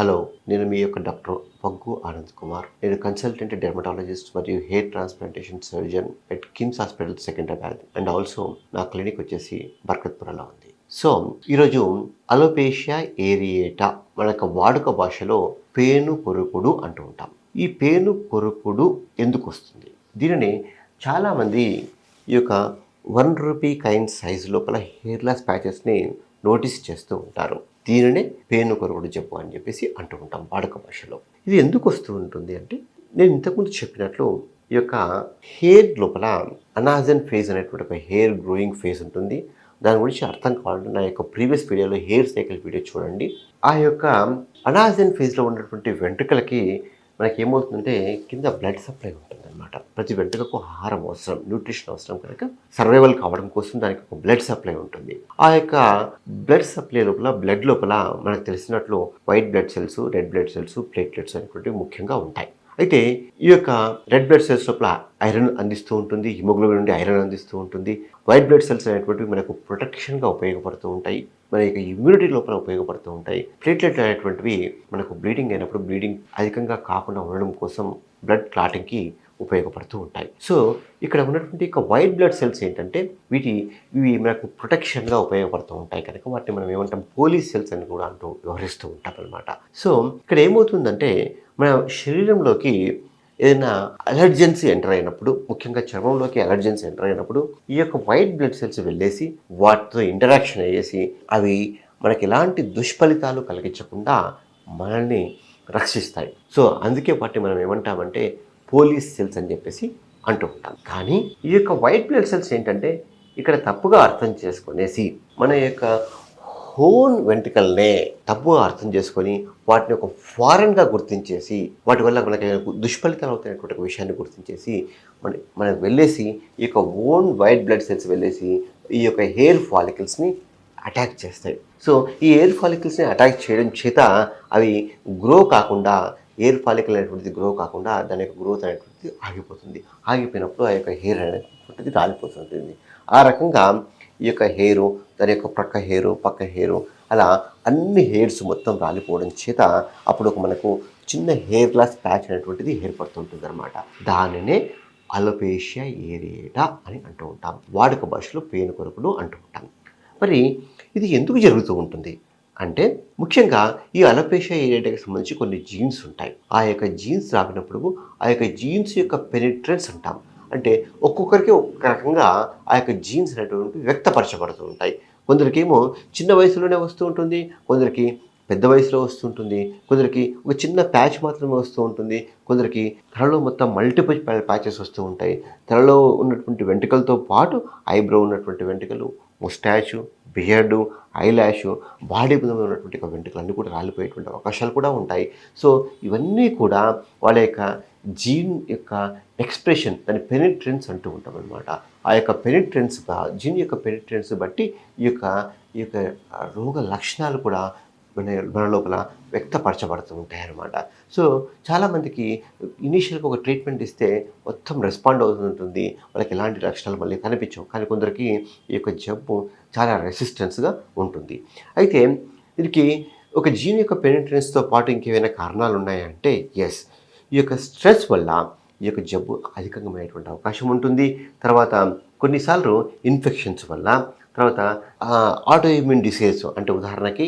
Hello, నేను మీ యొక్క doctor pug Anand Kumar. నేను కన్సల్టెంట్ డెర్మటాలజిస్ట్ మరియు hair transplantation surgeon at KIMS hospital Secunderabad and also నా క్లినిక్ వచ్చేసి బర్కత్పురలో ఉంది. సో ఈరోజు అలోపేషియా ఏరియేటా మన యొక్క వాడుక భాషలో పేను కొరుకుడు అంటూ ఉంటాం. ఈ పేను కొరుకుడు ఎందుకు వస్తుంది? దీనిని చాలామంది ఈ యొక్క 1 రూపీ కాయిన్ సైజు లోపల హెయిర్ లాస్ ప్యాచెస్ని నోటీస్ చేస్తూ ఉంటారు. దీనినే పేను కొరుకుడు జబ్బు అని చెప్పేసి అంటూ ఉంటాం వాడుక భాషలో. ఇది ఎందుకు వస్తూ ఉంటుంది అంటే, నేను ఇంతకుముందు చెప్పినట్లు ఈ యొక్క హెయిర్ లోపల అనాజన్ ఫేజ్ అనేటువంటి ఒక హెయిర్ గ్రోయింగ్ ఫేజ్ ఉంటుంది. దాని గురించి అర్థం కావాలంటే నా యొక్క ప్రీవియస్ వీడియోలో హెయిర్ సైకిల్ వీడియో చూడండి. ఆ యొక్క అనాజన్ ఫేజ్లో ఉన్నటువంటి వెంట్రుకలకి మనకి ఏమవుతుందంటే కింద బ్లడ్ సప్లై ఉంటుందన్నమాట. ప్రతి వెంట్రుకకు ఆహారం అవసరం, న్యూట్రిషన్ అవసరం కనుక సర్వైవల్ కావడం కోసం దానికి ఒక బ్లడ్ సప్లై ఉంటుంది. ఆ యొక్క బ్లడ్ సప్లై లోపల బ్లడ్ లోపల మనకు తెలిసినట్లు white blood cells, red blood cells, platelets అనేటువంటివి ముఖ్యంగా ఉంటాయి. అయితే ఈ యొక్క రెడ్ బ్లడ్ సెల్స్ లోపల ఐరన్ అందిస్తూ ఉంటుంది, హిమోగ్లోబిన్ నుండి ఐరన్ అందిస్తూ ఉంటుంది. వైట్ బ్లడ్ సెల్స్ అనేటువంటివి మనకు ప్రొటెక్షన్గా ఉపయోగపడుతూ ఉంటాయి, మన యొక్క ఇమ్యూనిటీ లోపల ఉపయోగపడుతూ ఉంటాయి. ప్లేట్లెట్ అనేటువంటివి మనకు బ్లీడింగ్ అయినప్పుడు బ్లీడింగ్ అధికంగా కాకుండా ఉండడం కోసం బ్లడ్ క్లాటింగ్కి ఉపయోగపడుతూ ఉంటాయి. సో ఇక్కడ ఉన్నటువంటి యొక్క వైట్ బ్లడ్ సెల్స్ ఏంటంటే ఇవి మనకు ప్రొటెక్షన్గా ఉపయోగపడుతూ ఉంటాయి కనుక వాటిని మనం ఏమంటాం పోలీస్ సెల్స్ అని కూడా అంటూ వ్యవహరిస్తూ ఉంటాం అనమాట. సో ఇక్కడ ఏమవుతుందంటే మన శరీరంలోకి ఏదైనా అలర్జెన్సీ ఎంటర్ అయినప్పుడు, ముఖ్యంగా చర్మంలోకి అలర్జెన్సీ ఎంటర్ అయినప్పుడు ఈ యొక్క వైట్ బ్లడ్ సెల్స్ వెళ్ళేసి వాటితో ఇంటరాక్షన్ అయ్యేసి అవి మనకి ఎలాంటి దుష్ఫలితాలు కలిగించకుండా మనల్ని రక్షిస్తాయి. సో అందుకే వాటిని మనం ఏమంటామంటే పోలీస్ సెల్స్ అని చెప్పేసి అంటూ ఉంటాం. కానీ ఈ యొక్క వైట్ బ్లడ్ సెల్స్ ఏంటంటే ఇక్కడ తప్పుగా అర్థం చేసుకునేసి మన యొక్క హోన్ వెంట్రుకల్నే తప్పుగా అర్థం చేసుకొని వాటిని ఒక ఫారెన్గా గుర్తించేసి వాటి వల్ల మనకి దుష్ఫలితాలు అవుతున్నటువంటి ఒక విషయాన్ని గుర్తించేసి మనకు వెళ్ళేసి ఈ యొక్క ఓన్ వైట్ బ్లడ్ సెల్స్ వెళ్ళేసి ఈ యొక్క హెయిర్ ఫాలికల్స్ని అటాక్ చేస్తాయి. సో ఈ హెయిర్ ఫాలికల్స్ని అటాక్ చేయడం చేత అవి గ్రో కాకుండా, హెయిర్ ఫాలికల్ అనేటువంటిది గ్రో కాకుండా దాని యొక్క గ్రోత్ అనేటువంటిది ఆగిపోతుంది. ఆగిపోయినప్పుడు ఆ యొక్క హెయిర్ అనేటువంటిది రాలిపోతుంటుంది. ఆ రకంగా ఈ యొక్క హెయిరు, దాని యొక్క ప్రక్క హెయిరు, పక్క హెయిరు, అలా అన్ని హెయిర్స్ మొత్తం రాలిపోవడం చేత అప్పుడు మనకు చిన్న హెయిర్ లాస్ ప్యాచ్ అనేటువంటిది ఏర్పడుతుంటుంది అనమాట. దానినే అలోపేషియా ఏరియేటా అని అంటూ ఉంటాం. వాడుక భాషలో పేను కొరుకుడు అంటూ ఉంటాం. మరి ఇది ఎందుకు జరుగుతూ ఉంటుంది అంటే, ముఖ్యంగా ఈ అలోపేషియా ఏరియాకి సంబంధించి కొన్ని జీన్స్ ఉంటాయి. ఆ యొక్క జీన్స్ రాపినప్పుడు ఆ యొక్క జీన్స్ యొక్క పెనిట్రెన్స్ అంటాం. అంటే ఒక్కొక్కరికి ఒక్కొక్క రకంగా ఆ యొక్క జీన్స్ అనేటువంటి వ్యక్తపరచబడుతూ ఉంటాయి. కొందరికేమో చిన్న వయసులోనే వస్తూ ఉంటుంది, కొందరికి పెద్ద వయసులో వస్తుంటుంది, కొందరికి ఒక చిన్న ప్యాచ్ మాత్రమే వస్తూ ఉంటుంది, కొందరికి తలలో మొత్తం మల్టిపుల్ ప్యాచెస్ వస్తూ ఉంటాయి. తలలో ఉన్నటువంటి వెంట్రుకలతో పాటు ఐబ్రో ఉన్నటువంటి వెంట్రుకలు, ముస్టాచు, బియర్డు, ఐలాష్, బాడీ మీద ఉన్నటువంటి వెంట్రుకలు అన్నీ కూడా రాలిపోయేటువంటి అవకాశాలు కూడా ఉంటాయి. సో ఇవన్నీ కూడా వాళ్ళ యొక్క జీన్ యొక్క ఎక్స్ప్రెషన్, దాని పెనిట్రెన్స్ అంటూ ఉంటాం అనమాట. ఆ యొక్క పెనిట్రెన్స్, జీన్ యొక్క పెనిట్రెన్స్ బట్టి ఈ యొక్క రోగ లక్షణాలు కూడా మన లోపల వ్యక్తపరచబడుతూ ఉంటాయి అన్నమాట. సో చాలామందికి ఇనీషియల్గా ఒక ట్రీట్మెంట్ ఇస్తే మొత్తం రెస్పాండ్ అవుతుంటుంది, వాళ్ళకి ఎలాంటి లక్షణాలు మళ్ళీ కనిపించవు. కానీ కొందరికి ఈ యొక్క జబ్బు చాలా రెసిస్టెన్స్గా ఉంటుంది. అయితే దీనికి ఒక జీన్ యొక్క పెనిట్రెన్స్తో పాటు ఇంకేమైనా కారణాలు ఉన్నాయంటే ఎస్, ఈ యొక్క స్ట్రెస్ వల్ల ఈ యొక్క జబ్బు అధికంగా అవకాశం ఉంటుంది. తర్వాత కొన్నిసార్లు ఇన్ఫెక్షన్స్ వల్ల, తర్వాత ఆటో ఇమ్యూన్ డిసీజెస్ అంటే ఉదాహరణకి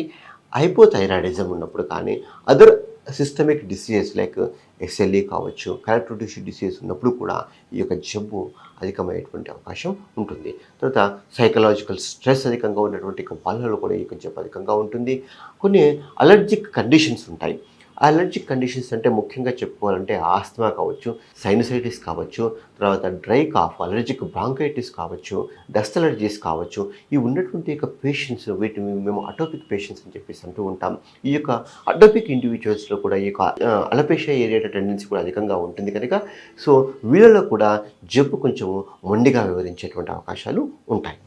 హైపోథైరాయిడిజం ఉన్నప్పుడు, కానీ other systemic diseases like SLE కావచ్చు, కనెక్టివ్ టిష్యూ డిసీజెస్ ఉన్నప్పుడు కూడా ఈ యొక్క జబ్బు అధికమయ్యేటువంటి అవకాశం ఉంటుంది. తర్వాత సైకలాజికల్ స్ట్రెస్ అధికంగా ఉన్నటువంటి వాళ్ళలో కూడా ఈ యొక్క జబ్బు అధికంగా ఉంటుంది. కొన్ని అలర్జిక్ కండిషన్స్ ఉంటాయి. ఆ అలర్జిక్ కండిషన్స్ అంటే ముఖ్యంగా చెప్పుకోవాలంటే ఆస్తమా కావచ్చు, సైనసైటిస్ కావచ్చు, తర్వాత డ్రై కాఫ్, అలర్జిక్ బ్రాంకైటిస్ కావచ్చు, డస్ట్ అలర్జీస్ కావచ్చు. ఇవి ఉన్నటువంటి యొక్క పేషెంట్స్, వీటిని మేము అటోపిక్ పేషెంట్స్ అని చెప్పేసి అంటూ ఉంటాం. ఈ యొక్క అటోపిక్ ఇండివిజువల్స్లో కూడా ఈ యొక్క అలోపేషియా ఏరియేటా టెండెన్సీ కూడా అధికంగా ఉంటుంది కనుక సో వీళ్ళలో కూడా జబ్బు కొంచెం మొండిగా వివరించేటువంటి అవకాశాలు ఉంటాయి.